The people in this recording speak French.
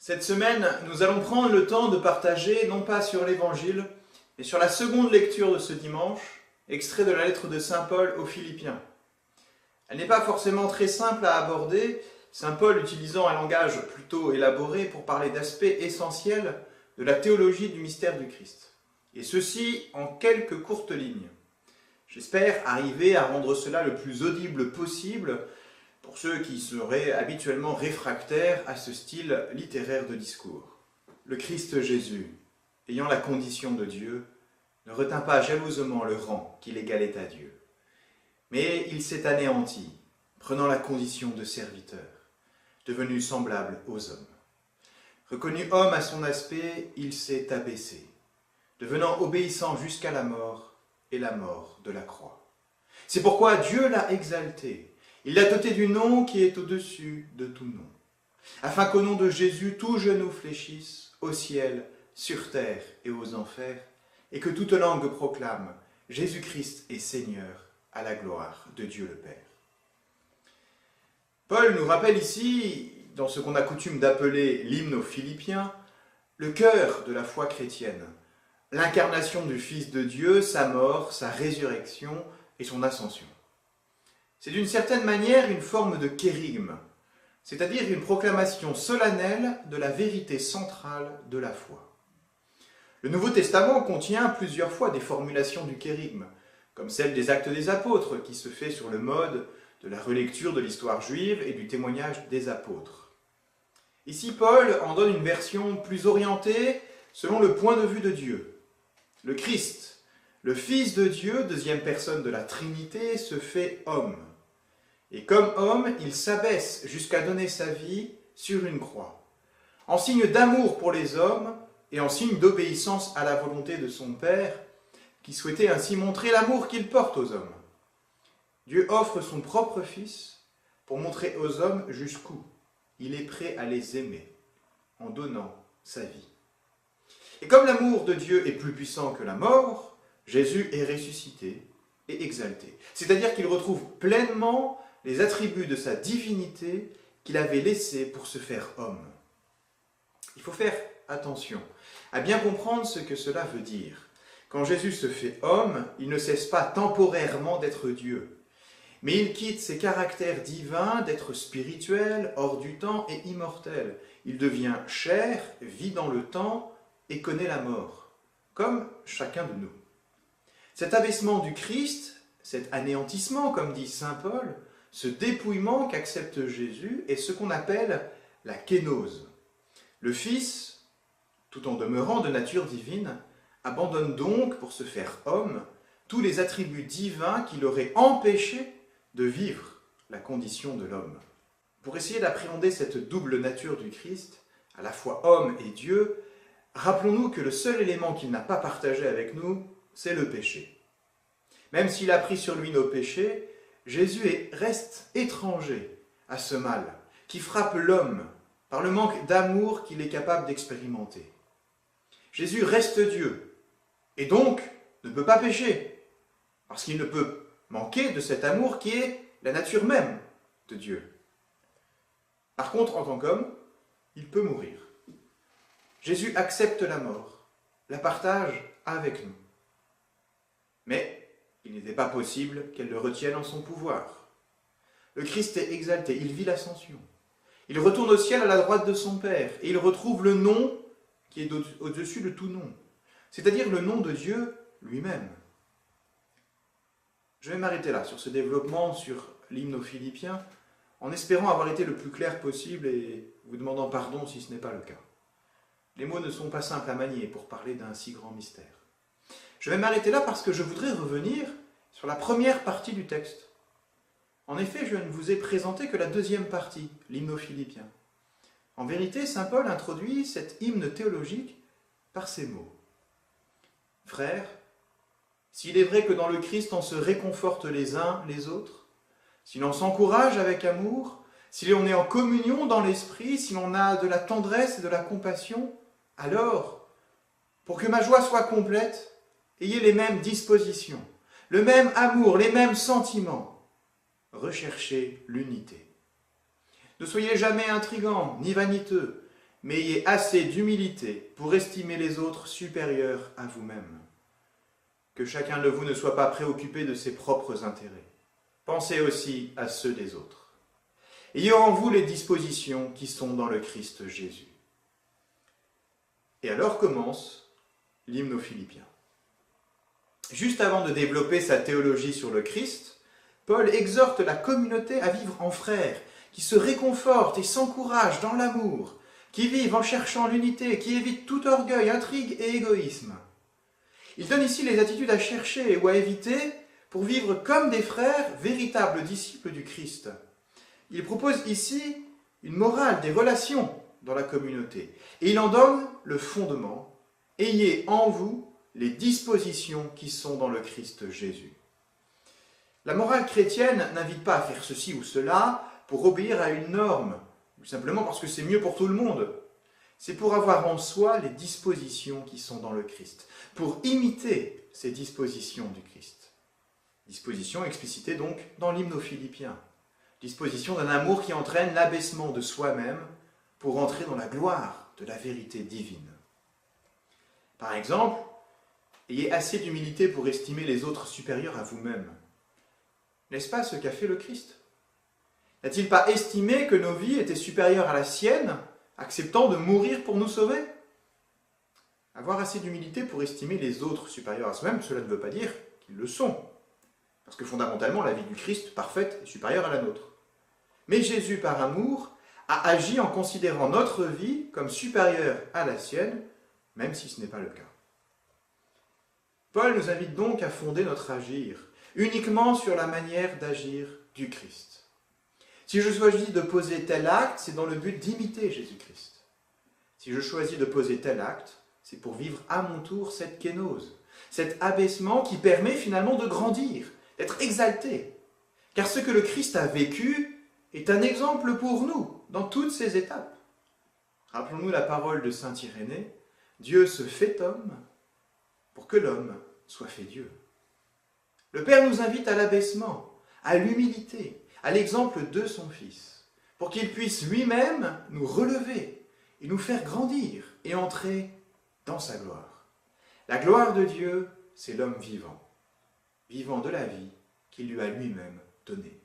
Cette semaine, nous allons prendre le temps de partager, non pas sur l'Évangile, mais sur la seconde lecture de ce dimanche, extrait de la lettre de saint Paul aux Philippiens. Elle n'est pas forcément très simple à aborder, saint Paul utilisant un langage plutôt élaboré pour parler d'aspects essentiels de la théologie du mystère du Christ. Et ceci en quelques courtes lignes. J'espère arriver à rendre cela le plus audible possible pour ceux qui seraient habituellement réfractaires à ce style littéraire de discours. Le Christ Jésus, ayant la condition de Dieu, ne retint pas jalousement le rang qu'il égalait à Dieu. Mais il s'est anéanti, prenant la condition de serviteur, devenu semblable aux hommes. Reconnu homme à son aspect, il s'est abaissé, devenant obéissant jusqu'à la mort et la mort de la croix. C'est pourquoi Dieu l'a exalté. Il l'a doté du nom qui est au-dessus de tout nom, afin qu'au nom de Jésus, tout genou fléchisse au ciel, sur terre et aux enfers, et que toute langue proclame « Jésus-Christ est Seigneur » à la gloire de Dieu le Père. Paul nous rappelle ici, dans ce qu'on a coutume d'appeler l'hymne aux Philippiens, le cœur de la foi chrétienne, l'incarnation du Fils de Dieu, sa mort, sa résurrection et son ascension. C'est d'une certaine manière une forme de kérygme, c'est-à-dire une proclamation solennelle de la vérité centrale de la foi. Le Nouveau Testament contient plusieurs fois des formulations du kérygme, comme celle des Actes des Apôtres, qui se fait sur le mode de la relecture de l'histoire juive et du témoignage des apôtres. Ici, Paul en donne une version plus orientée selon le point de vue de Dieu. Le Christ, le Fils de Dieu, deuxième personne de la Trinité, se fait homme. Et comme homme, il s'abaisse jusqu'à donner sa vie sur une croix, en signe d'amour pour les hommes et en signe d'obéissance à la volonté de son Père, qui souhaitait ainsi montrer l'amour qu'il porte aux hommes. Dieu offre son propre Fils pour montrer aux hommes jusqu'où il est prêt à les aimer, en donnant sa vie. Et comme l'amour de Dieu est plus puissant que la mort, Jésus est ressuscité et exalté. C'est-à-dire qu'il retrouve pleinement les attributs de sa divinité qu'il avait laissés pour se faire homme. Il faut faire attention à bien comprendre ce que cela veut dire. Quand Jésus se fait homme, il ne cesse pas temporairement d'être Dieu, mais il quitte ses caractères divins d'être spirituel, hors du temps et immortel. Il devient chair, vit dans le temps et connaît la mort, comme chacun de nous. Cet abaissement du Christ, cet anéantissement, comme dit saint Paul, ce dépouillement qu'accepte Jésus est ce qu'on appelle la kénose. Le Fils, tout en demeurant de nature divine, abandonne donc, pour se faire homme, tous les attributs divins qui l'auraient empêché de vivre la condition de l'homme. Pour essayer d'appréhender cette double nature du Christ, à la fois homme et Dieu, rappelons-nous que le seul élément qu'il n'a pas partagé avec nous, c'est le péché. Même s'il a pris sur lui nos péchés, Jésus reste étranger à ce mal qui frappe l'homme par le manque d'amour qu'il est capable d'expérimenter. Jésus reste Dieu et donc ne peut pas pécher parce qu'il ne peut manquer de cet amour qui est la nature même de Dieu. Par contre, en tant qu'homme, il peut mourir. Jésus accepte la mort, la partage avec nous. Mais il n'était pas possible qu'elle le retienne en son pouvoir. Le Christ est exalté, il vit l'ascension. Il retourne au ciel à la droite de son Père et il retrouve le nom qui est au-dessus de tout nom, c'est-à-dire le nom de Dieu lui-même. Je vais m'arrêter là sur ce développement sur l'hymne aux Philippiens, en espérant avoir été le plus clair possible et vous demandant pardon si ce n'est pas le cas. Les mots ne sont pas simples à manier pour parler d'un si grand mystère. Je vais m'arrêter là parce que je voudrais revenir sur la première partie du texte. En effet, je ne vous ai présenté que la deuxième partie, l'hymne aux Philippiens. En vérité, saint Paul introduit cet hymne théologique par ces mots. « Frères, s'il est vrai que dans le Christ on se réconforte les uns les autres, si l'on s'encourage avec amour, si l'on est en communion dans l'esprit, si l'on a de la tendresse et de la compassion, alors, pour que ma joie soit complète, ayez les mêmes dispositions, le même amour, les mêmes sentiments. Recherchez l'unité. Ne soyez jamais intrigants ni vaniteux, mais ayez assez d'humilité pour estimer les autres supérieurs à vous-même. Que chacun de vous ne soit pas préoccupé de ses propres intérêts. Pensez aussi à ceux des autres. Ayez en vous les dispositions qui sont dans le Christ Jésus. Et alors commence l'hymne aux Philippiens. Juste avant de développer sa théologie sur le Christ, Paul exhorte la communauté à vivre en frères, qui se réconfortent et s'encouragent dans l'amour, qui vivent en cherchant l'unité, qui évitent tout orgueil, intrigue et égoïsme. Il donne ici les attitudes à chercher ou à éviter pour vivre comme des frères, véritables disciples du Christ. Il propose ici une morale des relations dans la communauté et il en donne le fondement. Ayez en vous les dispositions qui sont dans le Christ Jésus. La morale chrétienne n'invite pas à faire ceci ou cela pour obéir à une norme, ou simplement parce que c'est mieux pour tout le monde. C'est pour avoir en soi les dispositions qui sont dans le Christ, pour imiter ces dispositions du Christ. Dispositions explicitées donc dans l'hymne aux Philippiens. Disposition d'un amour qui entraîne l'abaissement de soi-même pour entrer dans la gloire de la vérité divine. Par exemple, ayez assez d'humilité pour estimer les autres supérieurs à vous-même. N'est-ce pas ce qu'a fait le Christ? N'a-t-il pas estimé que nos vies étaient supérieures à la sienne, acceptant de mourir pour nous sauver? Avoir assez d'humilité pour estimer les autres supérieurs à soi-même, cela ne veut pas dire qu'ils le sont. Parce que fondamentalement, la vie du Christ, parfaite, est supérieure à la nôtre. Mais Jésus, par amour, a agi en considérant notre vie comme supérieure à la sienne, même si ce n'est pas le cas. Paul nous invite donc à fonder notre agir uniquement sur la manière d'agir du Christ. Si je choisis de poser tel acte, c'est dans le but d'imiter Jésus-Christ. Si je choisis de poser tel acte, c'est pour vivre à mon tour cette kénose, cet abaissement qui permet finalement de grandir, d'être exalté. Car ce que le Christ a vécu est un exemple pour nous dans toutes ces étapes. Rappelons-nous la parole de saint Irénée, « Dieu se fait homme pour que l'homme soit fait Dieu ». Le Père nous invite à l'abaissement, à l'humilité, à l'exemple de son Fils, pour qu'il puisse lui-même nous relever et nous faire grandir et entrer dans sa gloire. La gloire de Dieu, c'est l'homme vivant, vivant de la vie qu'il lui a lui-même donnée.